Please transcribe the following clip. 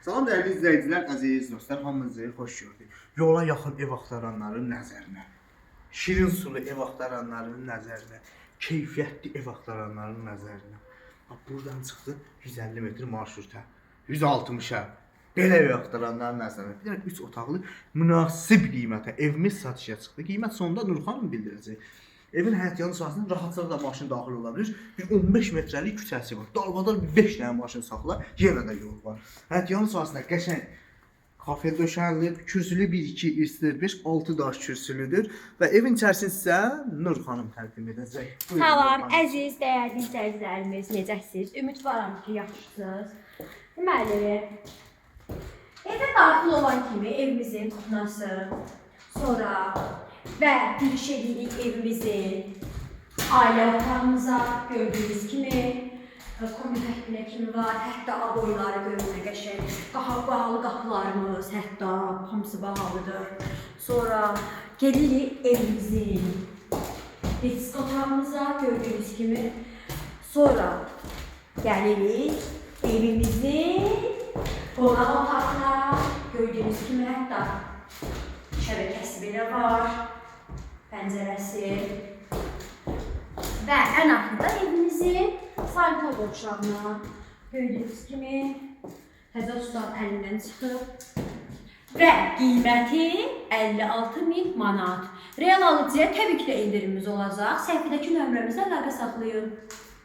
Salam dəyərli izləyicilər, əziz dostlar, hamınızı xoş gördük. Yola yaxın ev axtaranların nəzərinə, şirin sulu ev axtaranların nəzərinə, keyfiyyətli ev axtaranların nəzərinə. Buradan çıxdı 150 metr marşruta, 160-a. Belə ev axtaranların nəzərinə. Bir dənə 3 otaqlı münasib qiymətə evimiz satışa çıxdı. Qiymət sonunda Nurxanım bildirəcək. Evin həyət yanı sahəsində rahatlıqla maşın daxil ola bilir. Bir 15 metrəlik küçəsi var. Dalbadal 5 dənə maşın saxla, yenə də yol var. Həyət yanı sahəsində qəşəng kafe döşənilib, kürsülü 1-2 istidir, 5-6 daş kürsülüdür və evin içərisini sizə Nurxanım təqdim edəcək. Buyurun, Salam, Nurxanım. əziz, dəyərli izləyicilərimiz, necəsiniz? Ümidvaram ki, yaxşısınız. Deməli, evə daxil olan kimi evimizin kuxnası, sonra və giriş edirik evimizin ailə otağımıza, gördüyünüz kimi kombi təkbinə kimi var, hətta aboyları görünə qəşəng, bağlı qapılarımız, hətta hamısı bağlıdır. Sonra gelirik evimizin disk otağımıza, gördüyünüz kimi. Sonra gəlirik evimizin qonaq otağına, gördüyünüz kimi, hətta şəbəkəsi belə var, pəncərəsi və ən axırda evimizin sanitar qovşağına, gördüyünüz kimi, təzə ustad əlindən çıxıb və qiyməti 56.000 manat. Real alıcıya təbii ki də indirimimiz olacaq. Səhifədəki nömrəmizdə əlaqə saxlayın.